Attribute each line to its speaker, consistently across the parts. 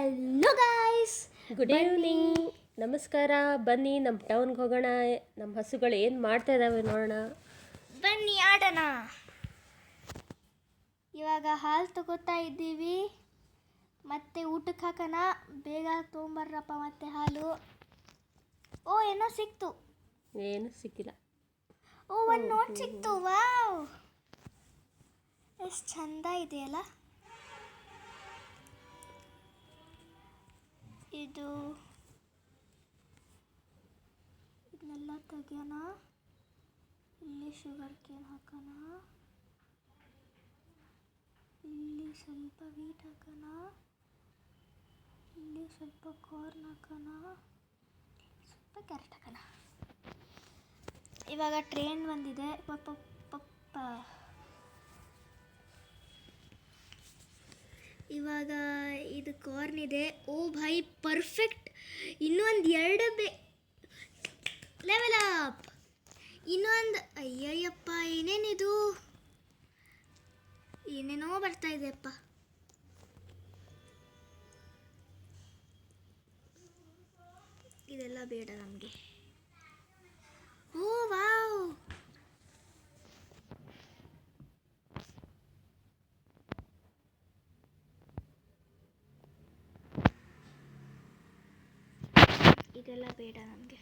Speaker 1: Hello guys,
Speaker 2: good evening. ನಮಸ್ಕಾರ. ಬನ್ನಿ ನಮ್ಮ ಟೌನ್ಗೆ ಹೋಗೋಣ. ನಮ್ಮ ಹಸುಗಳು ಏನು ಮಾಡ್ತಾ ಇದ್ದಾವೆ ನೋಡೋಣ.
Speaker 1: ಬನ್ನಿ ಆಡೋಣ. ಇವಾಗ ಹಾಲು ತಗೋತಾ ಇದ್ದೀವಿ, ಮತ್ತೆ ಊಟಕ್ಕೆ ಹಾಕೋಣ. ಬೇಗ ತೊಗೊಂಬರ್ರಪ್ಪ ಮತ್ತೆ ಹಾಲು. ಓ ಏನೋ ಸಿಕ್ತು.
Speaker 2: ಏನು ಸಿಕ್ಕಿಲ್ಲ.
Speaker 1: ಓ ಒಂದು ನೋಟ್ ಸಿಕ್ತು. ವಾವ್, ಎಷ್ಟು ಚಂದ ಇದೆಯಲ್ಲ ಇದು. ಇದನ್ನೆಲ್ಲ ತೆಗಿಯೋಣ. ಇಲ್ಲಿ ಶುಗರ್ ಕೇನ್ ಹಾಕೋಣ, ಇಲ್ಲಿ ಸ್ವಲ್ಪ ವೀಟ್ ಹಾಕೋಣ, ಇಲ್ಲಿ ಸ್ವಲ್ಪ ಕಾರ್ನ್ ಹಾಕೋಣ, ಸ್ವಲ್ಪ ಕ್ಯಾರೆಟ್ ಹಾಕೋಣ. ಇವಾಗ ಟ್ರೈನ್ ಬಂದಿದೆ. ಇವಾಗ ಇದು ಕಾರ್ನ್ ಇದೆ. ಓ ಭಾಯ್, ಪರ್ಫೆಕ್ಟ್. ಇನ್ನೊಂದು ಎರಡು ಲೆವೆಲ್ ಅಪ್. ಇನ್ನೊಂದು. ಅಯ್ಯಯ್ಯಪ್ಪ, ಏನೇನಿದು, ಏನೇನೋ ಬರ್ತಾ ಇದೆಯಪ್ಪ. ಇದೆಲ್ಲ ಬೇಡ ನಮಗೆ. ಓ ವಾವ್, ಇದೆಲ್ಲ ಬೇಡ ನಮಗೆ.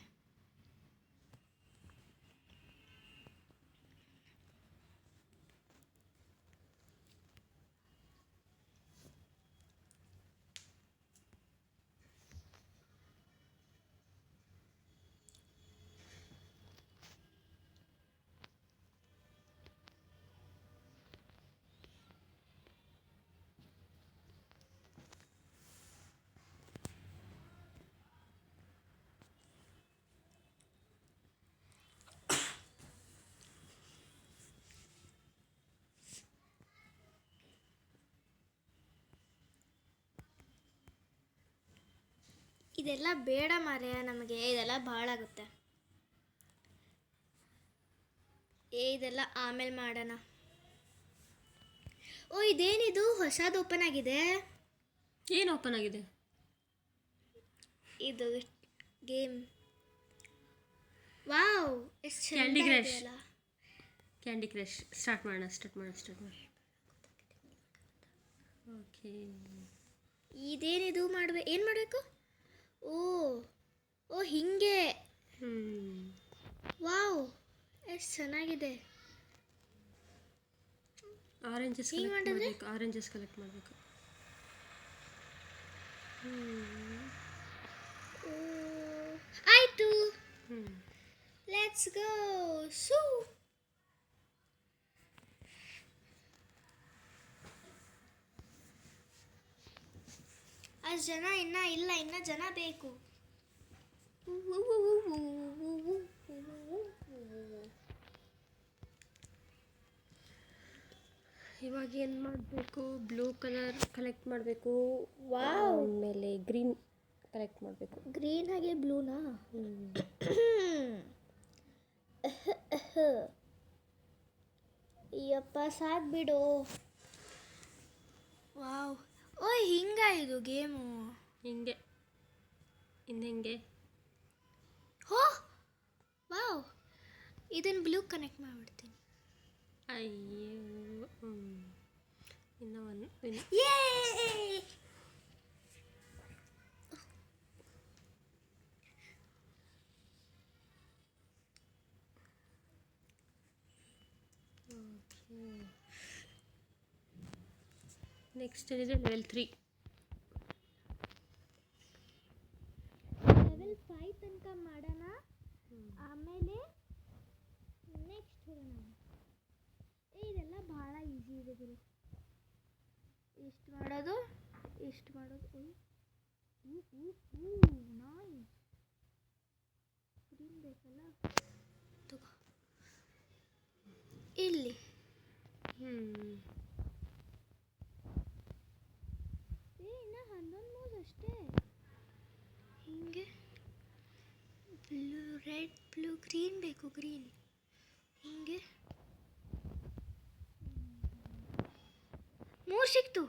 Speaker 1: ಇದೆಲ್ಲ ಬೇಡ ಮಾರ್ರೆ ನಮಗೆ. ಇದೆಲ್ಲ ಭಾಳ ಆಗುತ್ತೆ. ಇದೆಲ್ಲ ಆಮೇಲೆ ಮಾಡೋಣ. ಓ ಇದೇನಿದು, ಹೊಸದು ಓಪನ್ ಆಗಿದೆ.
Speaker 2: ಏನು ಓಪನ್ ಆಗಿದೆ?
Speaker 1: ಇದು ಗೇಮ್. ವಾವ್, ಎಷ್ಟು
Speaker 2: ಕ್ಯಾಂಡಿ
Speaker 1: ಚಂದ
Speaker 2: ಕ್ರಶ್.
Speaker 1: ಇದೆಯಲ್ಲ.
Speaker 2: ಕ್ಯಾಂಡಿ ಕ್ರಶ್ ಸ್ಟಾರ್ಟ್ ಮಾಡೋಣ. ಓಕೆ.
Speaker 1: ಇದೇನಿದು ಏನು ಮಾಡಬೇಕು? ಓ ಓ ಹಿಂಗೆ. ವಾವ್, ಎಷ್ಟು ಚೆನ್ನಾಗಿದೆ.
Speaker 2: ಆರೆಂಜಸ್
Speaker 1: ಹೀಗೆ
Speaker 2: ಕಲೆಕ್ಟ್
Speaker 1: ಮಾಡಿದ್ರೆ?
Speaker 2: ಮಾಡಬೇಕು. ಆರೆಂಜಸ್ ಕಲೆಕ್ಟ್ ಮಾಡಬೇಕು.
Speaker 1: ಆಯಿತು, ಲೆಟ್ಸ್ ಗೋ. ಸೂ ಅಷ್ಟು ಜನ ಇನ್ನ ಜನ ಬೇಕು.
Speaker 2: ಇವಾಗ ಏನು ಮಾಡಬೇಕು? ಬ್ಲೂ ಕಲರ್ ಕಲೆಕ್ಟ್ ಮಾಡಬೇಕು.
Speaker 1: ವಾವ್,
Speaker 2: ಆಮೇಲೆ ಗ್ರೀನ್ ಕಲೆಕ್ಟ್ ಮಾಡಬೇಕು.
Speaker 1: ಗ್ರೀನ್ ಹಾಗೆ ಬ್ಲೂನಾ? ಅಯ್ಯಪ್ಪ ಸಾಕು ಬಿಡು. ವಾವ್, ಓಯ್ ಹಿಂಗ ಇದು ಗೇಮು.
Speaker 2: ಹಿಂಗೆ ಹಿಂಗೆ.
Speaker 1: ಹೋ ವಾವ್, ಇದನ್ನು ಬ್ಲೂ ಕನೆಕ್ಟ್ ಮಾಡಿಬಿಡ್ತೀನಿ.
Speaker 2: ಅಯ್ಯೋ, ಇನ್ನೂ ಒಂದು.
Speaker 1: ಯೇ,
Speaker 2: ನೆಕ್ಸ್ಟ್ ಏನಿದೆ? ಲೆವೆಲ್ 3.
Speaker 1: ಲೆವೆಲ್ 5 ತನಕ ಮಾಡೋಣ, ಆಮೇಲೆ ನೆಕ್ಸ್ಟ್ ಹೋಗೋಣ. ಇದೆಲ್ಲ ಭಾಳ ಈಸಿ ಇದೆ ಗುರು. ಇಷ್ಟು ಮಾಡೋದು. ನೈಸ್. ಗ್ರೀನ್ ಬೇಕಲ್ಲ, ತಗೋ. ಇಲ್ಲಿ ಇನ್ನು 11 ಮೂಸ್ ಅಷ್ಟೇ. ಹಿಂಗೆ ರೆಡ್, ಬ್ಲೂ, ಗ್ರೀನ್ ಬೇಕು. ಗ್ರೀನ್ ಹಿಂಗೆ 3 ಸಿಕ್ತು.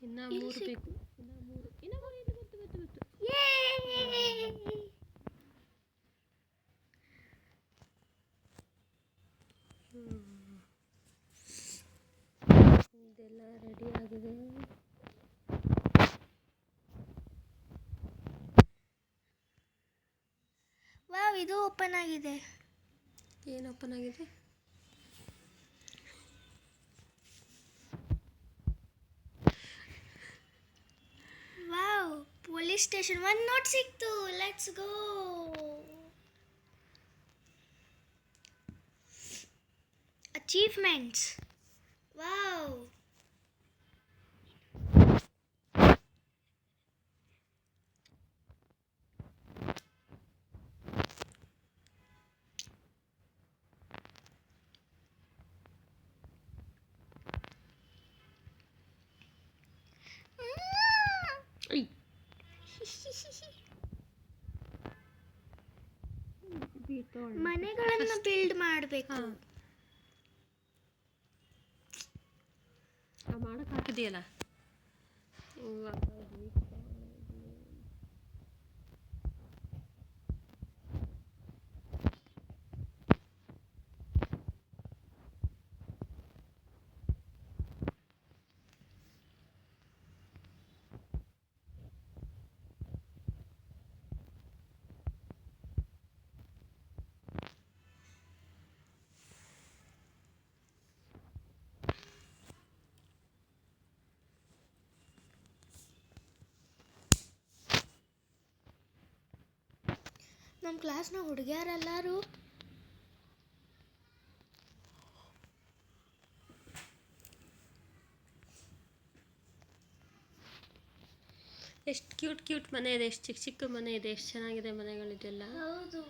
Speaker 2: ಇನ್ನು 3 ಬೇಕು. ಇನ್ನು 3 ಇಲ್ಲಿ ಬಂತು. ಇದೆಲ್ಲ ರೆಡಿ ಆಗಿದೆ.
Speaker 1: ವಾವ್, ಇದು ಓಪನ್ ಆಗಿದೆ.
Speaker 2: ಏನು ಓಪನ್ ಆಗಿದೆ?
Speaker 1: ವಾವ್, ಪೊಲೀಸ್ ಸ್ಟೇಷನ್ 1 ನೋಟ್ ಸಿಕ್ತು. Let's go. ಅಚೀವ್ಮೆಂಟ್ಸ್. ವಾವ್, ಮನೆಗಳನ್ನು ಬಿಲ್ಡ್ ಮಾಡಬೇಕು.
Speaker 2: ಮಾಡಕ್ಕೆ ಹಾಕಿದೆಯಲ್ಲ
Speaker 1: ನಮ್ಮ ಕ್ಲಾಸ್ನ ಹುಡುಗಿಯರೆಲ್ಲರೂ
Speaker 2: ಎಷ್ಟು ಕ್ಯೂಟ್ ಮನೆ ಇದೆ, ಎಷ್ಟು ಚಿಕ್ಕ ಮನೆ ಇದೆ, ಎಷ್ಟು ಚೆನ್ನಾಗಿದೆ ಮನೆಗಳಿದೆಲ್ಲ.
Speaker 1: ಹೌದು.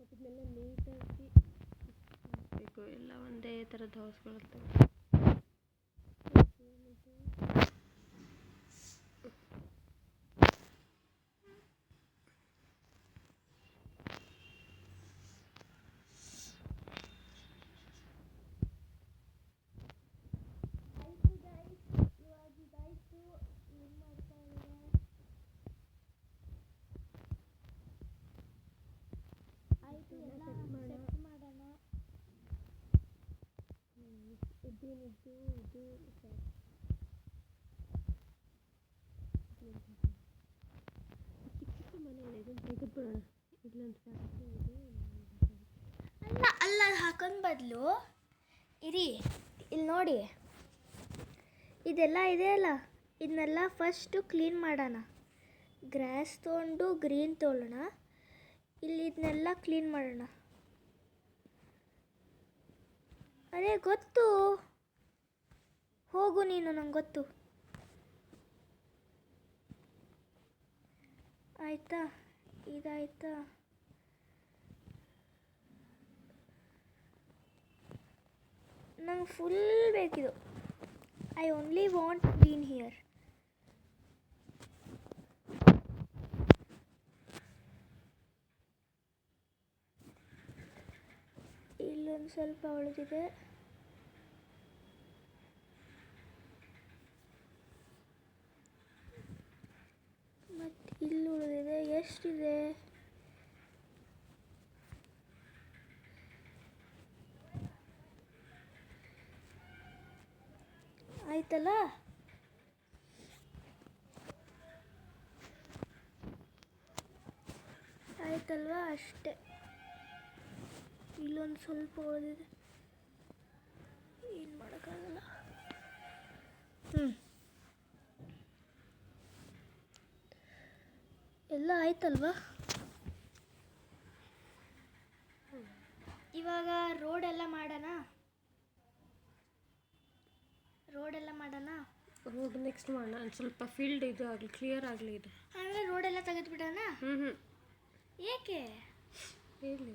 Speaker 2: ಇದನ್ನೆಲ್ಲ ನೀಟಾಗಿ ಬೇಕು. ಎಲ್ಲ ಒಂದೇ ಥರದ ಹೌಸ್ಗಳಿರ್ತವೆ.
Speaker 1: ಅಲ್ಲ ಹಾಕೊಂಡ್ ಬದಲು ಇರಿ, ಇಲ್ಲಿ ನೋಡಿ, ಇದೆಲ್ಲ ಇದೆಯಲ್ಲ, ಇದನ್ನೆಲ್ಲ ಫಸ್ಟು ಕ್ಲೀನ್ ಮಾಡೋಣ. ಗ್ರಾಸ್ ತೊಗೊಂಡು ಗ್ರೀನ್ ತೊಗೊಳ್ಳೋಣ. ಇಲ್ಲಿ ಇದನ್ನೆಲ್ಲ ಕ್ಲೀನ್ ಮಾಡೋಣ. ಅದೇ ಗೊತ್ತು, ಹೋಗು ನೀನು, ನಂಗೆ ಗೊತ್ತು. ಆಯಿತಾ, ಇದಾಯ್ತಾ? ನಂಗೆ ಫುಲ್ ಬೇಕಿದು. I only want green here. ಇಲ್ಲೊಂದು ಸ್ವಲ್ಪ ಉಳಿದಿದೆ. ಮತ್ತು ಇಲ್ಲಿ ಉಳಿದಿದೆ. ಎಷ್ಟಿದೆ? ಆಯ್ತಲ್ಲ? ಆಯ್ತಲ್ವಾ? ಅಷ್ಟೇ. ಇಲ್ಲೊಂದು ಸ್ವಲ್ಪ ಉಳಿದಿದೆ, ಏನು ಮಾಡೋಕ್ಕಾಗಲ್ಲ. ಎಲ್ಲ ಆಯ್ತಲ್ವಾ? ಇವಾಗ ರೋಡೆಲ್ಲ ಮಾಡೋಣ.
Speaker 2: ರೋಡ್ ನೆಕ್ಸ್ಟ್ ಮಾಡೋಣ. ಒಂದು ಸ್ವಲ್ಪ ಫೀಲ್ಡ್ ಇದು ಆಗಲಿ, ಕ್ಲಿಯರ್ ಆಗಲಿ. ಇದು
Speaker 1: ಆಮೇಲೆ ರೋಡೆಲ್ಲ ತೆಗೆದುಬಿಡೋಣ. ಏಕೆ
Speaker 2: ಹೇಳಿ.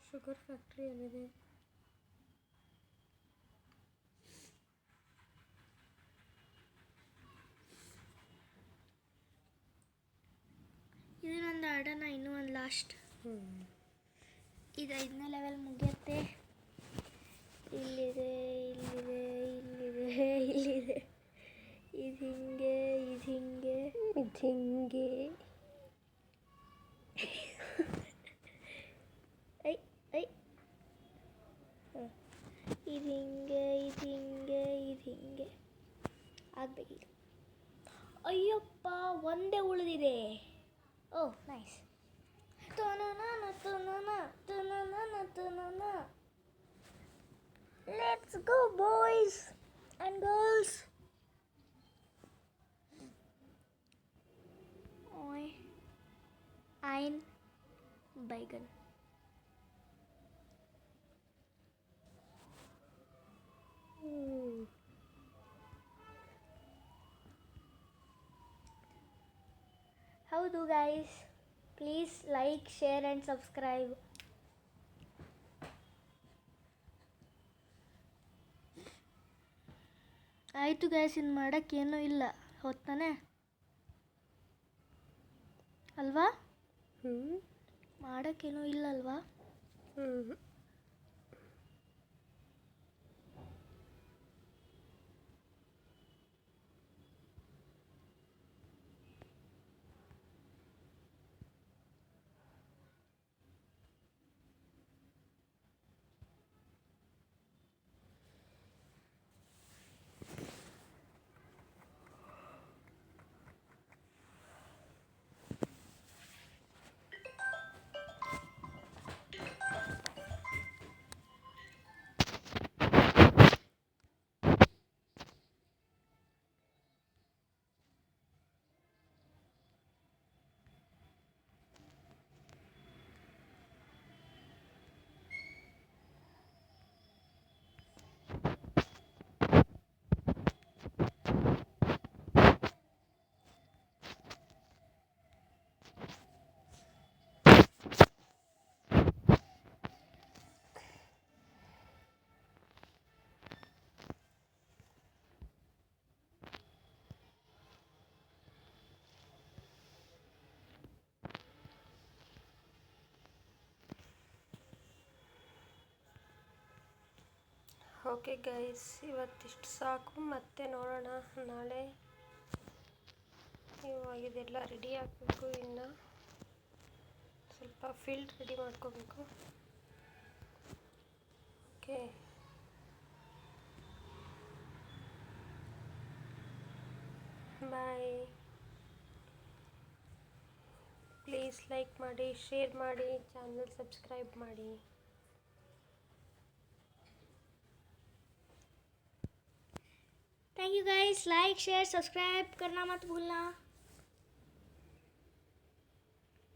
Speaker 2: ಶುಗರ್ ಫ್ಯಾಕ್ಟ್ರಿ ಏನಿದೆ?
Speaker 1: ಆಡೋಣ ಇನ್ನೂ ಒಂದು ಲಾಸ್ಟ್.
Speaker 2: ಹ್ಞೂ
Speaker 1: ಇದು 5ನೇ ಲೆವೆಲ್ ಮುಗಿಯುತ್ತೆ. ಇಲ್ಲಿದೆ ಇಲ್ಲಿದೆ ಇಲ್ಲಿದೆ ಇಲ್ಲಿದೆ. ಇದು ಹಿಂಗೆ ಇದು ಹಿಂಗೆ
Speaker 2: ಇದು ಹಿಂಗೆ.
Speaker 1: ಐ ಐ ಹಾಂ, ಇದು ಹಿಂಗೆ ಇದು ಹಿಂಗೆ ಇದು ಹಿಂಗೆ ಆಗಬೇಕೀಗ. ಅಯ್ಯಪ್ಪ, ಒಂದೇ ಉಳಿದಿದೆ. Oh nice. Let's go, boys and girls. Oi, ein Bacon. ಹೌದು guys, please like, share and subscribe. ಆಯಿತು ಗೈಸ್, ಇನ್ನು ಮಾಡೋಕ್ಕೇನೂ ಇಲ್ಲ ಹೊತ್ತಾನೆ ಅಲ್ವಾ? ಮಾಡೋಕ್ಕೇನೂ ಇಲ್ಲ ಅಲ್ವಾ?
Speaker 2: ಓಕೆ ಗೈಸ್, ಇವತ್ತಿಷ್ಟು ಸಾಕು. ಮತ್ತೆ ನೋಡೋಣ ನಾಳೆ. ಇವಾಗ ಇದೆಲ್ಲ ರೆಡಿ ಆಗಬೇಕು. ಇನ್ನು ಸ್ವಲ್ಪ ಫೀಲ್ಡ್ ರೆಡಿ ಮಾಡ್ಕೋಬೇಕು. Okay, bye. ಪ್ಲೀಸ್ ಲೈಕ್ ಮಾಡಿ, ಶೇರ್ ಮಾಡಿ, ಚಾನಲ್ ಸಬ್ಸ್ಕ್ರೈಬ್ ಮಾಡಿ.
Speaker 1: Thank you guys. Like share subscribe करना मत भूलना.